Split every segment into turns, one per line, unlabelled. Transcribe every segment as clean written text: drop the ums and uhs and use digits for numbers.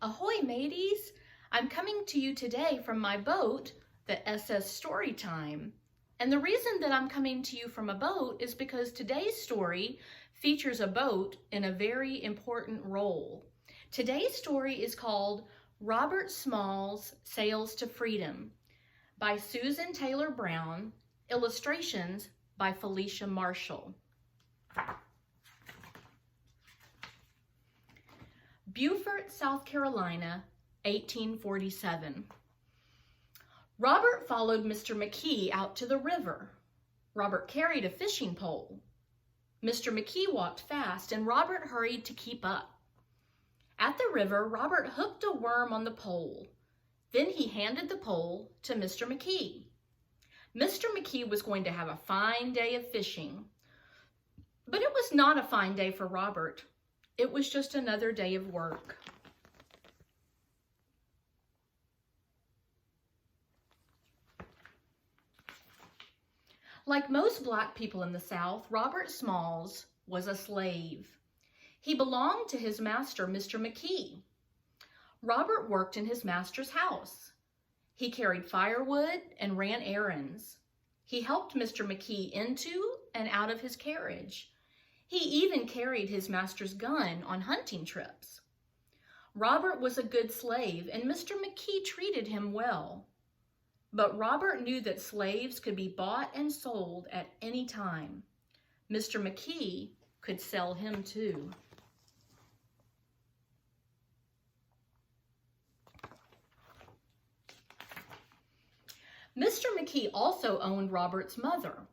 Ahoy, mateys! I'm coming to you today from my boat, the SS Storytime. And the reason that I'm coming to you from a boat is because today's story features a boat in a very important role. Today's story is called Robert Small's Sails to Freedom by Susan Taylor Brown, illustrations by Felicia Marshall. Beaufort, South Carolina, 1847. Robert followed Mr. McKee out to the river. Robert carried a fishing pole. Mr. McKee walked fast and Robert hurried to keep up. At the river, Robert hooked a worm on the pole. Then he handed the pole to Mr. McKee. Mr. McKee was going to have a fine day of fishing. But it was not a fine day for Robert. It was just another day of work. Like most black people in the South, Robert Smalls was a slave. He belonged to his master, Mr. McKee. Robert worked in his master's house. He carried firewood and ran errands. He helped Mr. McKee into and out of his carriage. He even carried his master's gun on hunting trips. Robert was a good slave, and Mr. McKee treated him well. But Robert knew that slaves could be bought and sold at any time. Mr. McKee could sell him too. Mr. McKee also owned Robert's mother.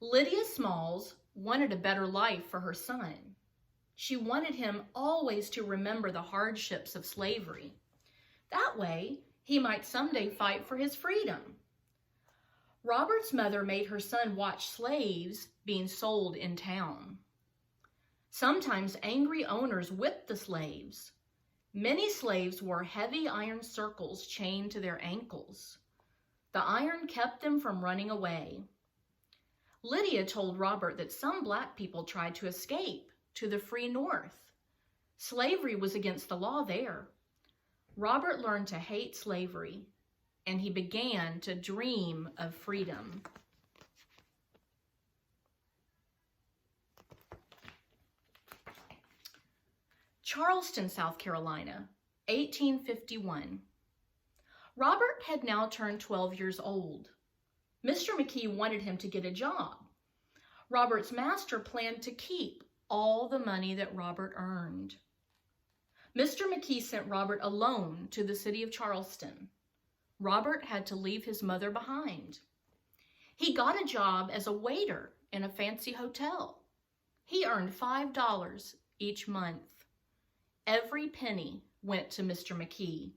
Lydia Smalls wanted a better life for her son. She wanted him always to remember the hardships of slavery. That way, he might someday fight for his freedom. Robert's mother made her son watch slaves being sold in town. Sometimes angry owners whipped the slaves. Many slaves wore heavy iron circles chained to their ankles. The iron kept them from running away. Lydia told Robert that some black people tried to escape to the free North. Slavery was against the law there. Robert learned to hate slavery, and he began to dream of freedom. Charleston, South Carolina, 1851. Robert had now turned 12 years old. Mr. McKee wanted him to get a job. Robert's master planned to keep all the money that Robert earned. Mr. McKee sent Robert alone to the city of Charleston. Robert had to leave his mother behind. He got a job as a waiter in a fancy hotel. He earned $5 each month. Every penny went to Mr. McKee.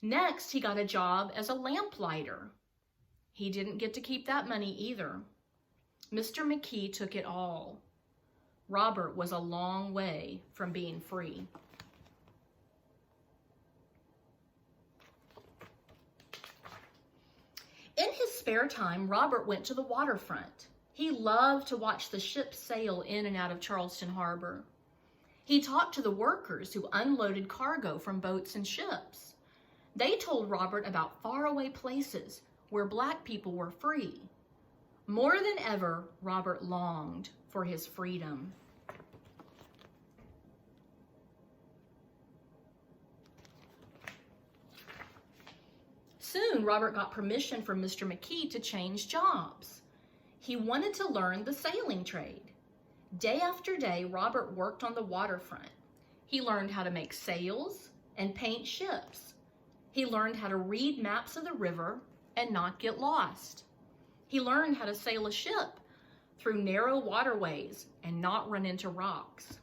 Next, he got a job as a lamplighter. He didn't get to keep that money either. Mr. McKee took it all. Robert was a long way from being free. In his spare time, Robert went to the waterfront. He loved to watch the ships sail in and out of Charleston Harbor. He talked to the workers who unloaded cargo from boats and ships. They told Robert about faraway places where black people were free. More than ever, Robert longed for his freedom. Soon, Robert got permission from Mr. McKee to change jobs. He wanted to learn the sailing trade. Day after day, Robert worked on the waterfront. He learned how to make sails and paint ships. He learned how to read maps of the river and not get lost. He learned how to sail a ship through narrow waterways and not run into rocks.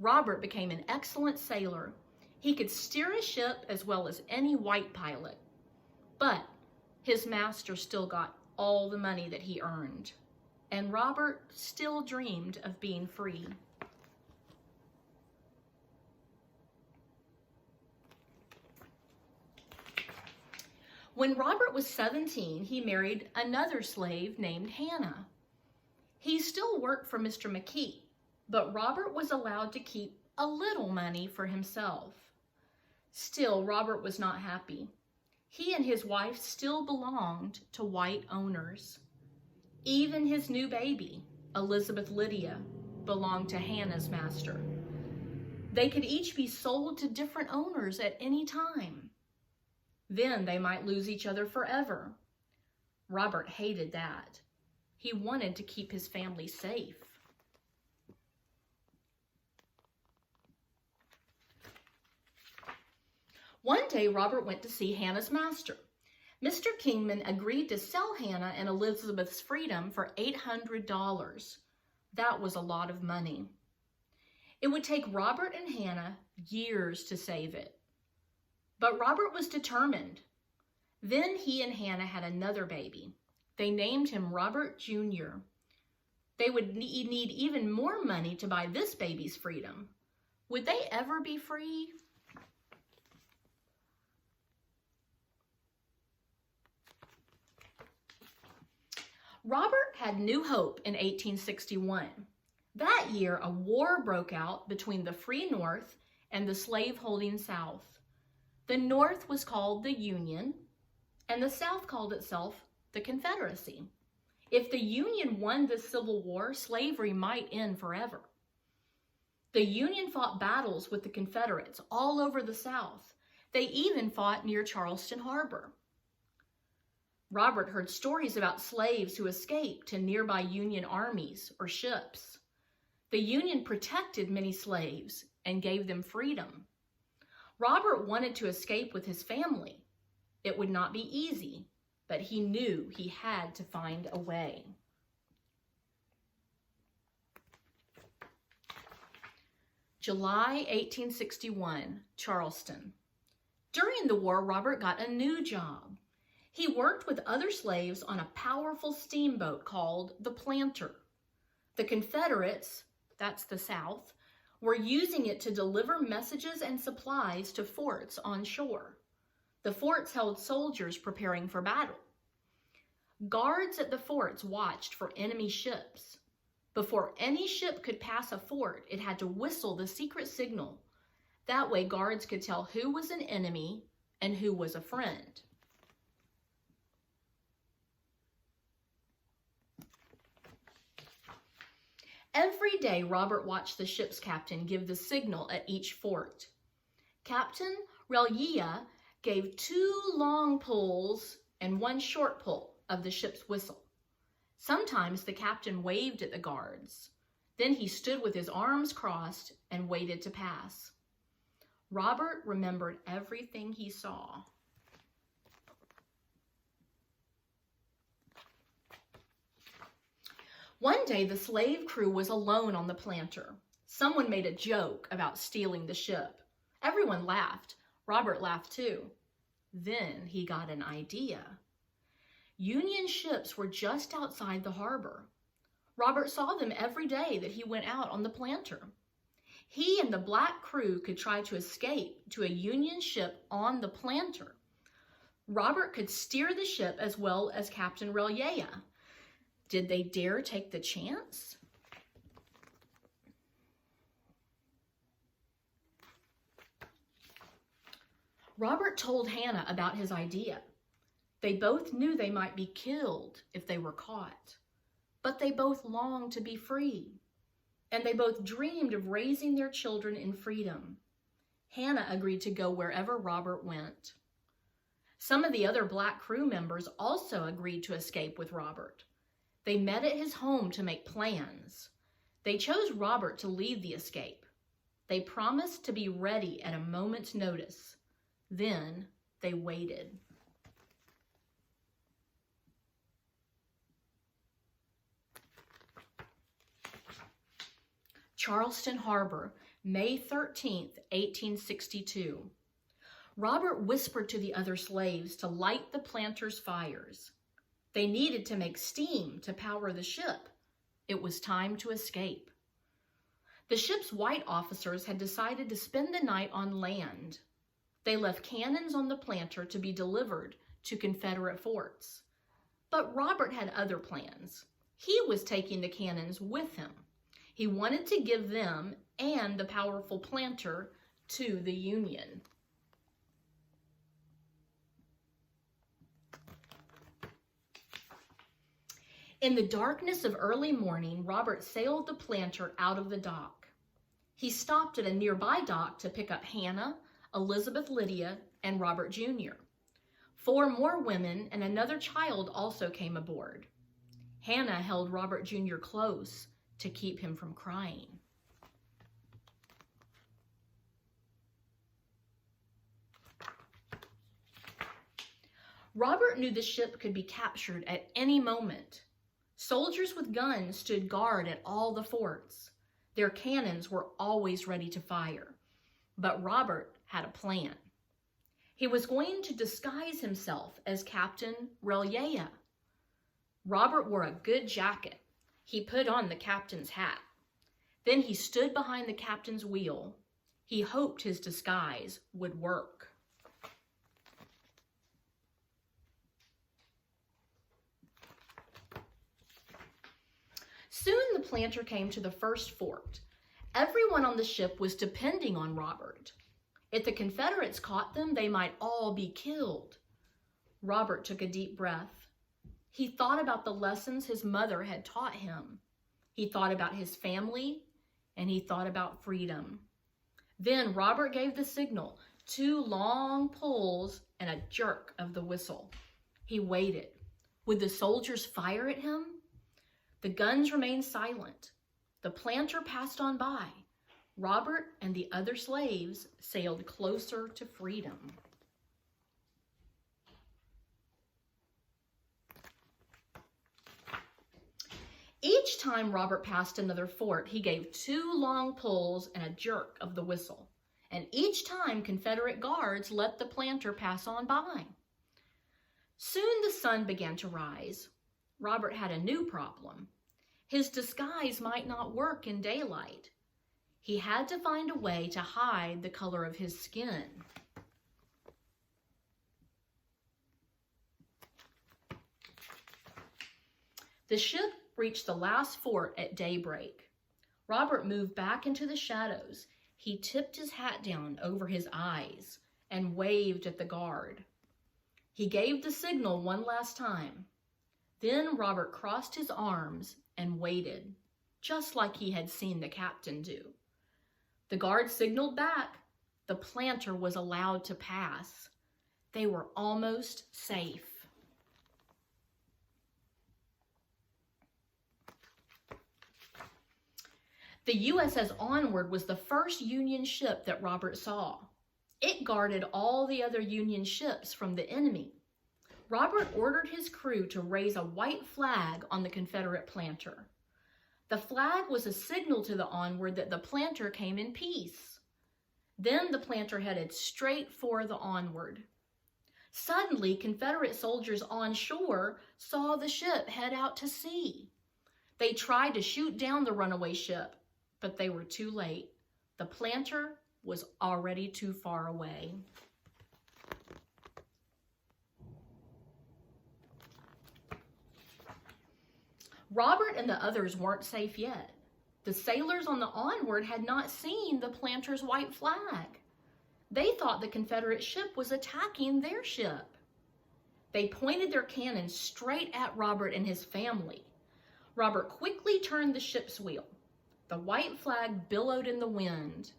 Robert became an excellent sailor. He could steer a ship as well as any white pilot. But his master still got all the money that he earned, and Robert still dreamed of being free. When Robert was 17, he married another slave named Hannah. He still worked for Mr. McKee, but Robert was allowed to keep a little money for himself. Still, Robert was not happy. He and his wife still belonged to white owners. Even his new baby, Elizabeth Lydia, belonged to Hannah's master. They could each be sold to different owners at any time. Then they might lose each other forever. Robert hated that. He wanted to keep his family safe. One day, Robert went to see Hannah's master. Mr. Kingman agreed to sell Hannah and Elizabeth's freedom for $800. That was a lot of money. It would take Robert and Hannah years to save it. But Robert was determined. Then he and Hannah had another baby. They named him Robert Jr. They would need even more money to buy this baby's freedom. Would they ever be free? Robert had new hope in 1861. That year, a war broke out between the free North and the slave-holding South. The North was called the Union, and the South called itself the Confederacy. If the Union won the Civil War, slavery might end forever. The Union fought battles with the Confederates all over the South. They even fought near Charleston Harbor. Robert heard stories about slaves who escaped to nearby Union armies or ships. The Union protected many slaves and gave them freedom. Robert wanted to escape with his family. It would not be easy, but he knew he had to find a way. July 1861, Charleston. During the war, Robert got a new job. He worked with other slaves on a powerful steamboat called the Planter. The Confederates, that's the South, were using it to deliver messages and supplies to forts on shore. The forts held soldiers preparing for battle. Guards at the forts watched for enemy ships. Before any ship could pass a fort, it had to whistle the secret signal. That way, guards could tell who was an enemy and who was a friend. Every day, Robert watched the ship's captain give the signal at each fort. Captain Relia gave 2 long pulls and 1 short pull of the ship's whistle. Sometimes the captain waved at the guards. Then he stood with his arms crossed and waited to pass. Robert remembered everything he saw. One day, the slave crew was alone on the Planter. Someone made a joke about stealing the ship. Everyone laughed. Robert laughed too. Then he got an idea. Union ships were just outside the harbor. Robert saw them every day that he went out on the Planter. He and the black crew could try to escape to a Union ship on the Planter. Robert could steer the ship as well as Captain Relia. Did they dare take the chance? Robert told Hannah about his idea. They both knew they might be killed if they were caught, but they both longed to be free, and they both dreamed of raising their children in freedom. Hannah agreed to go wherever Robert went. Some of the other black crew members also agreed to escape with Robert. They met at his home to make plans. They chose Robert to lead the escape. They promised to be ready at a moment's notice. Then they waited. Charleston Harbor, May 13th, 1862. Robert whispered to the other slaves to light the Planter's fires. They needed to make steam to power the ship. It was time to escape. The ship's white officers had decided to spend the night on land. They left cannons on the Planter to be delivered to Confederate forts. But Robert had other plans. He was taking the cannons with him. He wanted to give them and the powerful Planter to the Union. In the darkness of early morning, Robert sailed the planter out of the dock. He stopped at a nearby dock to pick up Hannah, Elizabeth Lydia, and Robert Jr. 4 more women and another child also came aboard. Hannah held Robert Jr. close to keep him from crying. Robert knew the ship could be captured at any moment. Soldiers with guns stood guard at all the forts. Their cannons were always ready to fire. But Robert had a plan. He was going to disguise himself as Captain Relia. Robert wore a good jacket. He put on the captain's hat. Then he stood behind the captain's wheel. He hoped his disguise would work. Soon the planter came to the first fort. Everyone on the ship was depending on Robert. If the Confederates caught them, they might all be killed. Robert took a deep breath. He thought about the lessons his mother had taught him. He thought about his family, and he thought about freedom. Then Robert gave the signal, 2 long pulls and a jerk of the whistle. He waited. Would the soldiers fire at him? The guns remained silent. The planter passed on by. Robert and the other slaves sailed closer to freedom. Each time Robert passed another fort, he gave 2 long pulls and a jerk of the whistle. And each time Confederate guards let the planter pass on by. Soon the sun began to rise. Robert had a new problem. His disguise might not work in daylight. He had to find a way to hide the color of his skin. The ship reached the last fort at daybreak. Robert moved back into the shadows. He tipped his hat down over his eyes and waved at the guard. He gave the signal one last time. Then Robert crossed his arms and waited, just like he had seen the captain do. The guard signaled back. The planter was allowed to pass. They were almost safe. The USS Onward was the first Union ship that Robert saw. It guarded all the other Union ships from the enemy. Robert ordered his crew to raise a white flag on the Confederate planter. The flag was a signal to the Onward that the planter came in peace. Then the planter headed straight for the Onward. Suddenly, Confederate soldiers on shore saw the ship head out to sea. They tried to shoot down the runaway ship, but they were too late. The planter was already too far away. Robert and the others weren't safe yet. The sailors on the Onward had not seen the planter's white flag. They thought the Confederate ship was attacking their ship. They pointed their cannons straight at Robert and his family. Robert quickly turned the ship's wheel. The white flag billowed in the wind.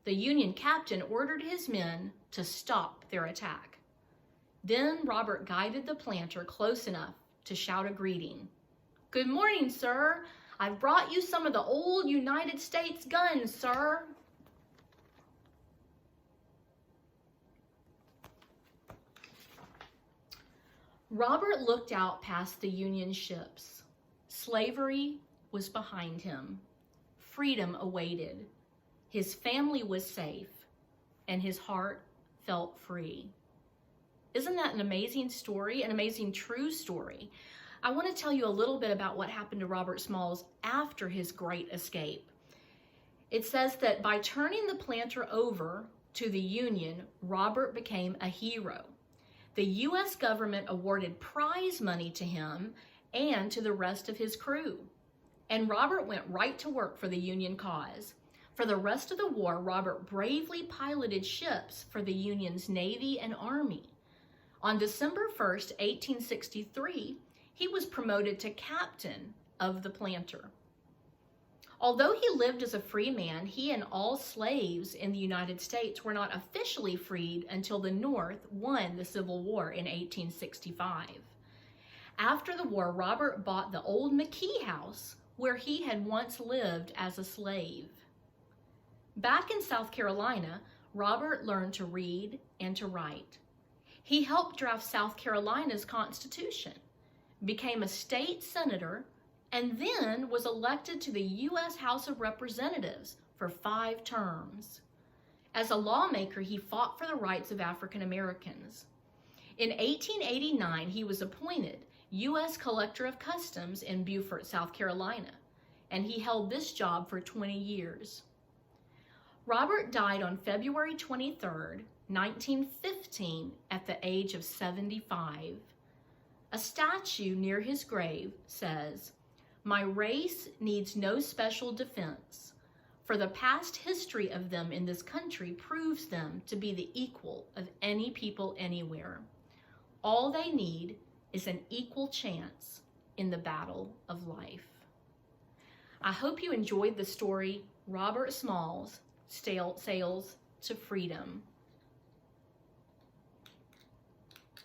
The Union captain ordered his men to stop their attack. Then Robert guided the planter close enough to shout a greeting. "Good morning, sir. I've brought you some of the old United States guns, sir." Robert looked out past the Union ships. Slavery was behind him. Freedom awaited. His family was safe, and his heart felt free. Isn't that an amazing story, an amazing true story? I want to tell you a little bit about what happened to Robert Smalls after his great escape. It says that by turning the planter over to the Union, Robert became a hero. The U.S. government awarded prize money to him and to the rest of his crew. And Robert went right to work for the Union cause. For the rest of the war, Robert bravely piloted ships for the Union's Navy and Army. On December 1st, 1863, he was promoted to captain of the planter. Although he lived as a free man, he and all slaves in the United States were not officially freed until the North won the Civil War in 1865. After the war, Robert bought the old McKee house where he had once lived as a slave. Back in South Carolina, Robert learned to read and to write. He helped draft South Carolina's Constitution, became a state senator, and then was elected to the U.S. House of Representatives for 5 terms. As a lawmaker, he fought for the rights of African Americans. In 1889, he was appointed U.S. Collector of Customs in Beaufort, South Carolina, and he held this job for 20 years. Robert died on February 23, 1915, at the age of 75. A statue near his grave says, "My race needs no special defense, for the past history of them in this country proves them to be the equal of any people anywhere. All they need is an equal chance in the battle of life." I hope you enjoyed the story, Robert Small's Sails to Freedom.